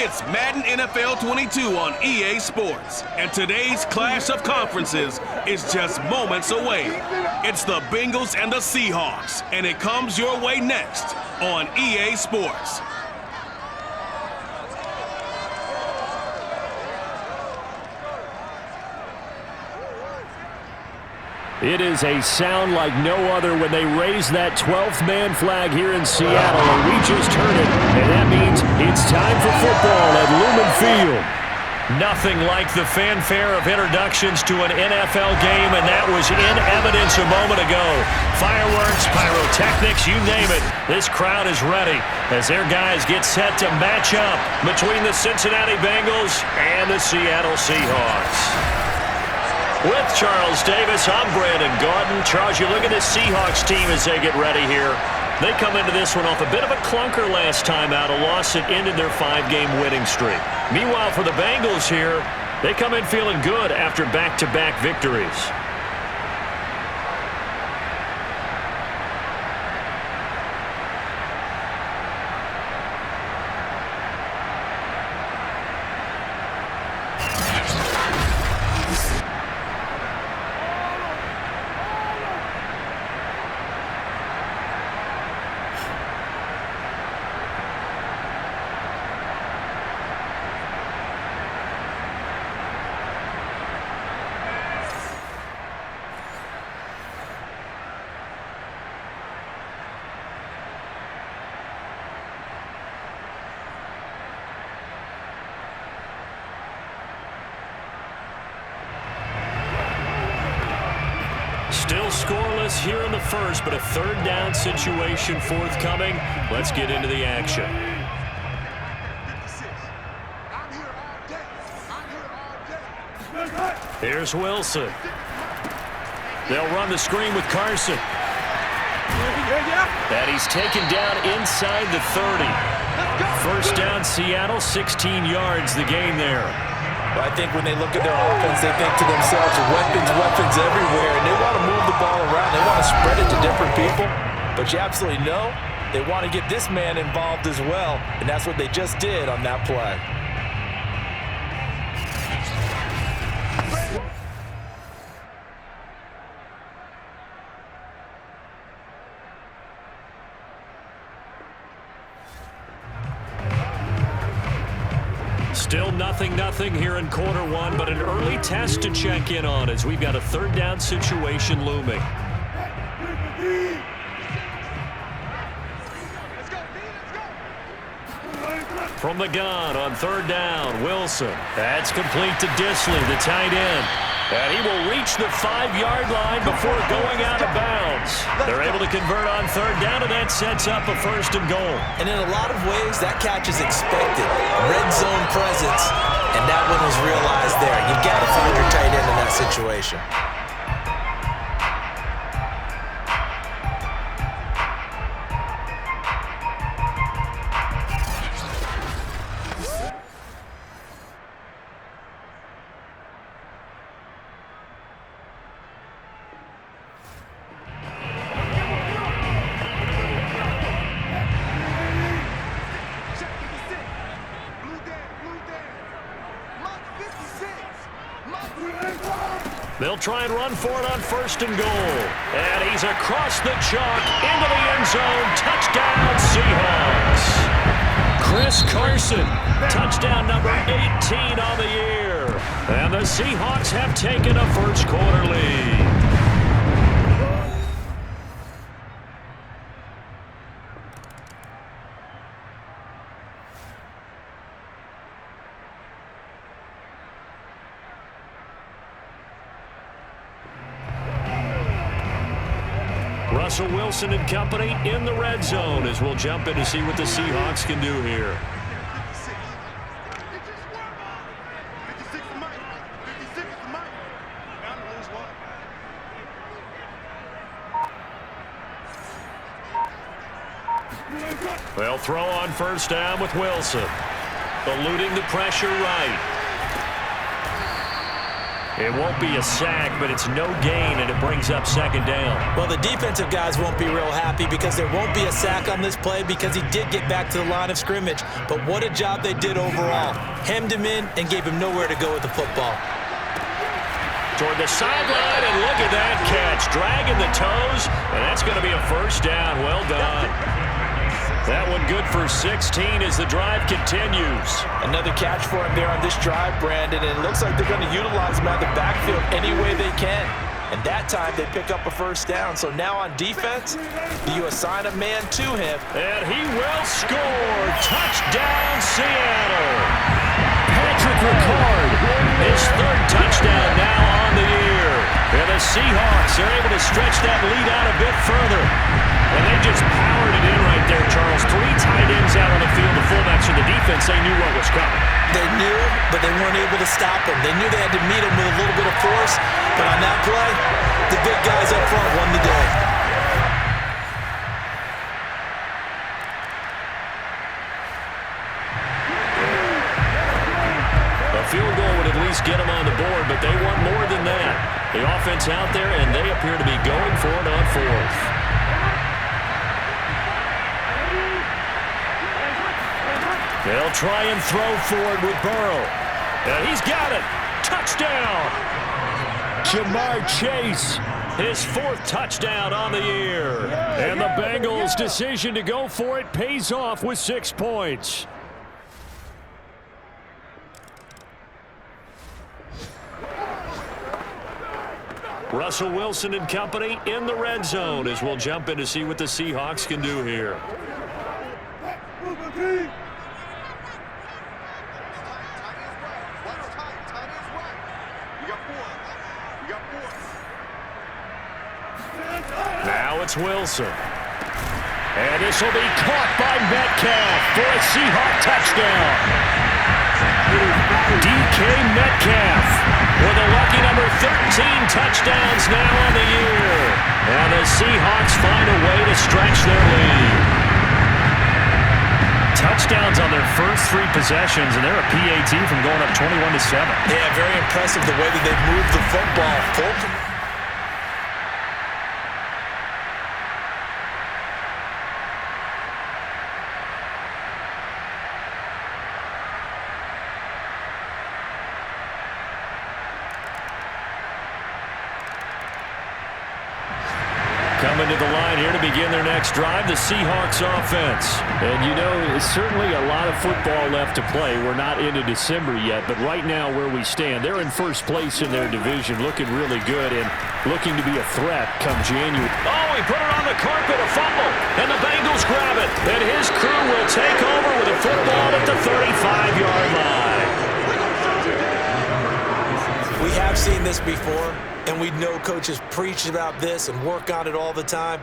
It's Madden NFL 22 on EA Sports, and today's clash of conferences is just moments away. It's the Bengals and the Seahawks, and it comes your way next on EA Sports. It is a sound like no other when they raise that 12th man flag here in Seattle, and we just heard it, and that means it's time for football at Lumen Field. Nothing like the fanfare of introductions to an NFL game, and that was in evidence a moment ago. Fireworks, pyrotechnics, you name it. This crowd is ready as their guys get set to match up between the Cincinnati Bengals and the Seattle Seahawks. With Charles Davis, I'm Brandon Gaudin. Charles, you look at this Seahawks team as they get ready here. They come into this one off a bit of a clunker last time out, a loss that ended their 5-game winning streak. Meanwhile, for the Bengals here, they come in feeling good after back-to-back victories. Still scoreless here in the first, but a third down situation forthcoming. Let's get into the action. Here's Wilson. They'll run the screen with Carson. And he's taken down inside the 30. First down, Seattle, 16 yards the gain there. But I think when they look at their offense, they think to themselves, weapons everywhere, and they want to move the ball around. They want to spread it to different people. But you absolutely know they want to get this man involved as well, and that's what they just did on that play. Still nothing here in quarter one, but an early test to check in on as we've got a third down situation looming. From the gun on third down, Wilson. That's complete to Disley, the tight end. And he will reach the 5-yard line before going out of bounds. They're able to convert on third down, and that sets up a first and goal. And in a lot of ways, that catch is expected. Red zone presence, and that one was realized there. You've got to find your tight end in that situation. They'll try and run for it on first and goal. And he's across the chalk into the end zone. Touchdown, Seahawks. Chris Carson, touchdown number 18 on the year. And the Seahawks have taken a first quarter lead. Russell Wilson and company in the red zone as we'll jump in to see what the Seahawks can do here. They'll throw on first down with Wilson. Eluding the pressure right. It won't be a sack, but it's no gain, and it brings up second down. Well, the defensive guys won't be real happy because there won't be a sack on this play because he did get back to the line of scrimmage. But what a job they did overall. Hemmed him in and gave him nowhere to go with the football. Toward the sideline, and look at that catch. Dragging the toes, and that's going to be a first down. Well done. That one good for 16 as the drive continues. Another catch for him there on this drive, Brandon, and it looks like they're going to utilize him out of the backfield any way they can. And that time they pick up a first down. So now on defense, do you assign a man to him? And he will score. Touchdown, Seattle. Patrick Ricard, his third touchdown now on the year. And the Seahawks are able to stretch that lead out a bit further. And they just powered it in right there, Charles. 3 tight ends out on the field. The fullbacks of the defense, they knew what was coming. They knew, but they weren't able to stop him. They knew they had to meet him with a little bit of force. But on that play, the big guys up front won the day. A field goal would at least get them on the board, but they want more than that. The offense out there, and they appear to be going for it on fourth. They'll try and throw forward with Burrow. And he's got it. Touchdown. Jamar Chase, his 4th touchdown on the year. And the Bengals' decision to go for it pays off with 6 points. Russell Wilson and company in the red zone as we'll jump in to see what the Seahawks can do here. Now it's Wilson. And this will be caught by Metcalf for a Seahawk touchdown. DK Metcalf with a lucky number 13 touchdowns now on the year. And the Seahawks find a way to stretch their lead. Touchdowns on their first 3 possessions, and they're a PAT from going up 21-7. Yeah, very impressive the way that they've moved the football. Coming to the line here to begin their next drive, the Seahawks offense. And you know, it's certainly a lot of football left to play. We're not into December yet, but right now where we stand, they're in first place in their division, looking really good and looking to be a threat come January. Oh, he put it on the carpet, a fumble, and the Bengals grab it. And his crew will take over with a football at the 35-yard line. We have seen this before. And we know coaches preach about this and work on it all the time.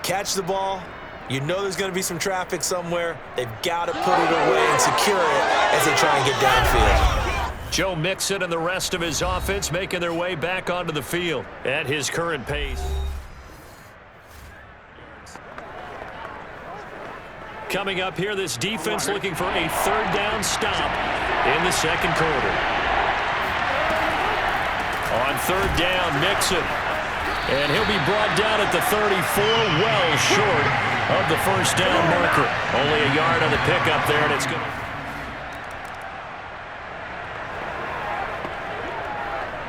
Catch the ball. You know there's going to be some traffic somewhere. They've got to put it away and secure it as they try and get downfield. Joe Mixon and the rest of his offense making their way back onto the field at his current pace. Coming up here, this defense looking for a 3rd down stop in the second quarter. On 3rd down, Mixon. And he'll be brought down at the 34, well short of the first down marker. Only a yard on the pickup there, and it's good.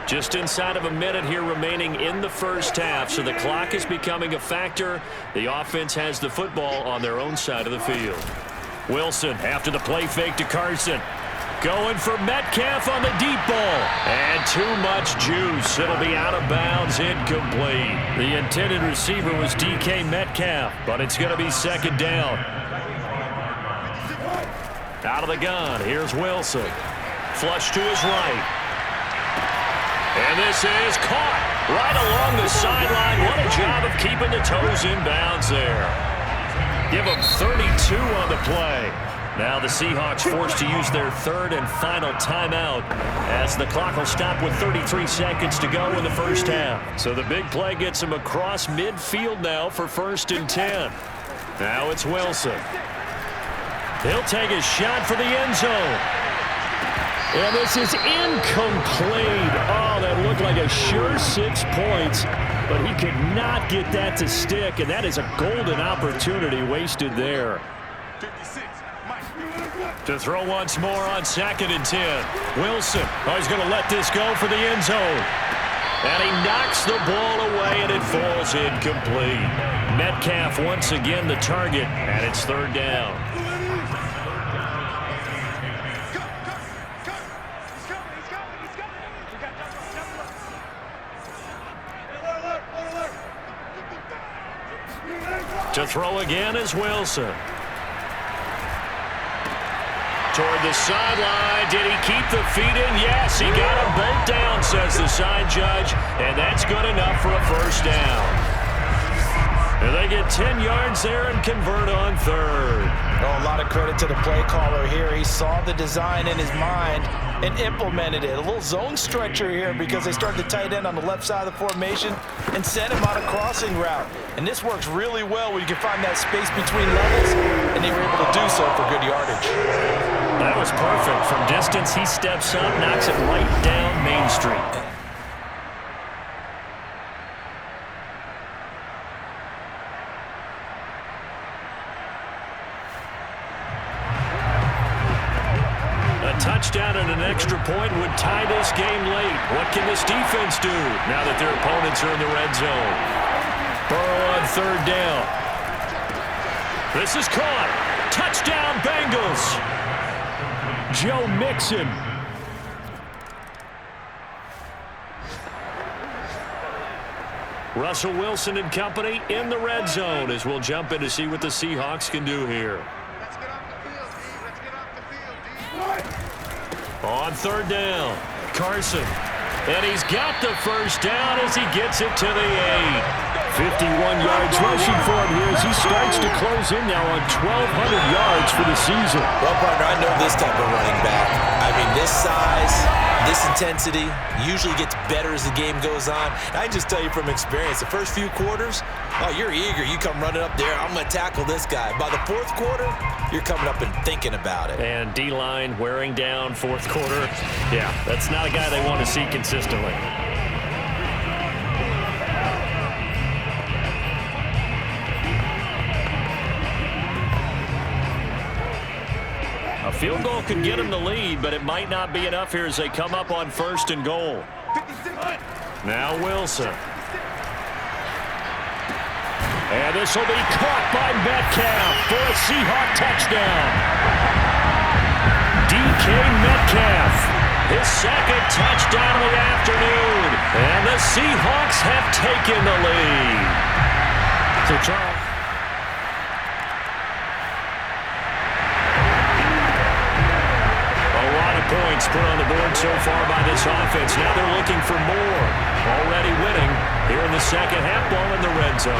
Just inside of a minute here remaining in the first half, so the clock is becoming a factor. The offense has the football on their own side of the field. Wilson after the play fake to Carson. Going for Metcalf on the deep ball. And too much juice. It'll be out of bounds, incomplete. The intended receiver was DK Metcalf, but it's going to be 2nd down. Out of the gun, here's Wilson. Flush to his right. And this is caught right along the sideline. What a job of keeping the toes in bounds there. Give them 32 on the play. Now the Seahawks forced to use their 3rd and final timeout as the clock will stop with 33 seconds to go in the first half. So the big play gets him across midfield now for 1st and 10. Now it's Wilson. He'll take his shot for the end zone. And this is incomplete. Oh, that looked like a sure 6 points, but he could not get that to stick, and that is a golden opportunity wasted there. To throw once more on 2nd and 10. Wilson, he's going to let this go for the end zone. And he knocks the ball away, and it falls incomplete. Metcalf once again the target, and it's 3rd down. To throw again is Wilson. Toward the sideline. Did he keep the feet in? Yes, he got them both down, says the side judge. And that's good enough for a 1st down. And they get 10 yards there and convert on 3rd. Oh, a lot of credit to the play caller here. He saw the design in his mind and implemented it. A little zone stretcher here because they started the tight end on the left side of the formation and sent him on a crossing route. And this works really well when you can find that space between levels, and they were able to do so for good yardage. That was perfect. From distance, he steps up, knocks it right down Main Street. Touchdown and an extra point would tie this game late. What can this defense do now that their opponents are in the red zone? Burrow on 3rd down. This is caught. Touchdown, Bengals. Joe Mixon. Russell Wilson and company in the red zone as we'll jump in to see what the Seahawks can do here. On 3rd down, Carson. And he's got the 1st down as he gets it to the 8. 51 yards rushing for him here as he starts to close in now on 1,200 yards for the season. Well, partner, I know this type of running back. I mean, this size, this intensity usually gets better as the game goes on. And I just tell you from experience, the first few quarters, oh, you're eager. You come running up there, I'm going to tackle this guy. By the 4th quarter, you're coming up and thinking about it. And D-line wearing down 4th quarter. Yeah, that's not a guy they want to see consistently. A field goal could get him the lead, but it might not be enough here as they come up on 1st and goal. Now Wilson. And this will be caught by Metcalf for a Seahawk touchdown. DK Metcalf, his 2nd touchdown of the afternoon. And the Seahawks have taken the lead. So Charles. Points put on the board so far by this offense. Now they're looking for more. Already winning here in the 2nd half, ball in the red zone.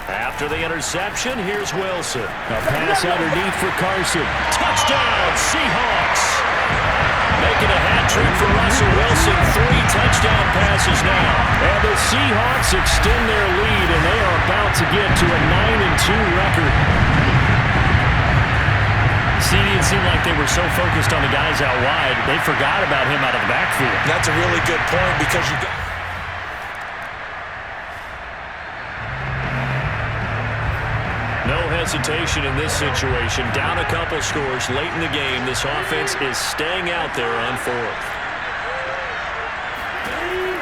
After the interception, here's Wilson. A pass underneath for Carson. Touchdown, Seahawks! Making a hat-trick for Russell Wilson. 3 touchdown passes now. And the Seahawks extend their lead, and they are about to get to a 9-2 record. See, it seemed like they were so focused on the guys out wide, they forgot about him out of the backfield. That's a really good point because you got... No hesitation in this situation. Down a couple scores late in the game. This offense is staying out there on 4th.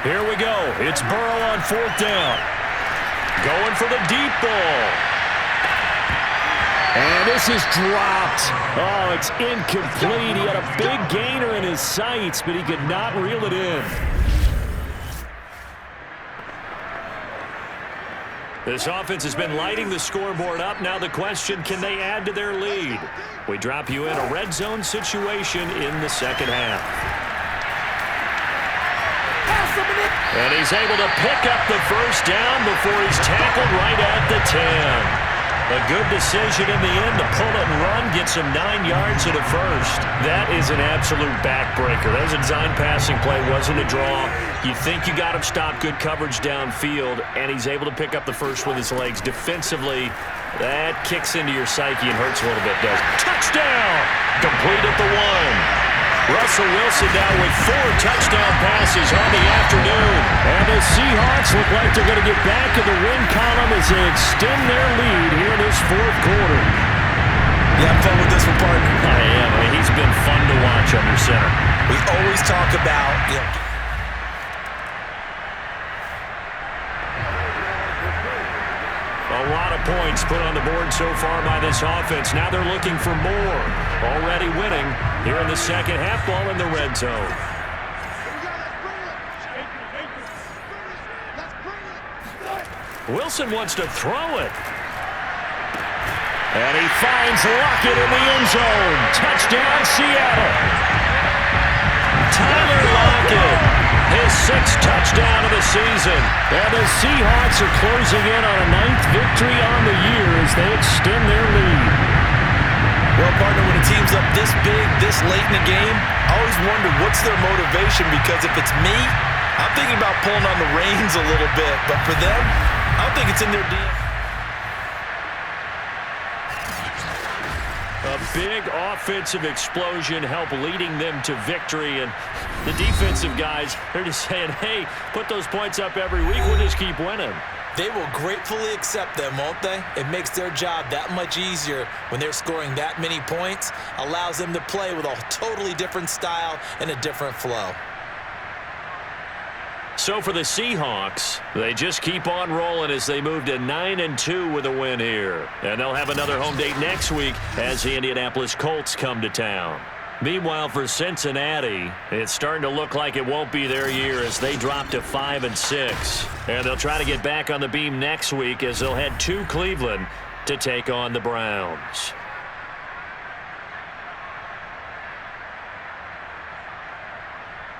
Here we go. It's Burrow on 4th down. Going for the deep ball. And this is dropped. Oh, it's incomplete. He had a big gainer in his sights, but he could not reel it in. This offense has been lighting the scoreboard up. Now the question, can they add to their lead? We drop you in a red zone situation in the 2nd half. And he's able to pick up the 1st down before he's tackled right at the 10. A good decision in the end to pull it and run, get some 9 yards at a first. That is an absolute backbreaker. That was a design passing play, wasn't a draw. You think you got him stopped, good coverage downfield, and he's able to pick up the first with his legs. Defensively, that kicks into your psyche and hurts a little bit, doesn't it? Touchdown! Complete at the 1. Russell Wilson now with 4 touchdown passes on the afternoon. And the Seahawks look like they're going to get back in the win column as they extend their lead here in this fourth quarter. Yeah, I'm fun with this one, partner. I am. I mean, he's been fun to watch under center. We always talk about, A lot of points put on the board so far by this offense. Now they're looking for more. Already winning here in the second half, ball in the red zone. Wilson wants to throw it. And he finds Lockett in the end zone. Touchdown, Seattle. Tyler Lockett. His 6th touchdown of the season. And the Seahawks are closing in on a 9th victory on the year as they extend their lead. Well, partner, when a team's up this big, this late in the game, I always wonder what's their motivation, because if it's me, I'm thinking about pulling on the reins a little bit. But for them, I don't think it's in their DNA. A big offensive explosion helped leading them to victory, and the defensive guys, they're just saying, hey, put those points up every week, we'll just keep winning. They will gratefully accept them, won't they? It makes their job that much easier when they're scoring that many points, allows them to play with a totally different style and a different flow. So for the Seahawks, they just keep on rolling as they move to 9-2 with a win here. And they'll have another home date next week as the Indianapolis Colts come to town. Meanwhile, for Cincinnati, it's starting to look like it won't be their year as they drop to 5-6. And they'll try to get back on the beam next week as they'll head to Cleveland to take on the Browns.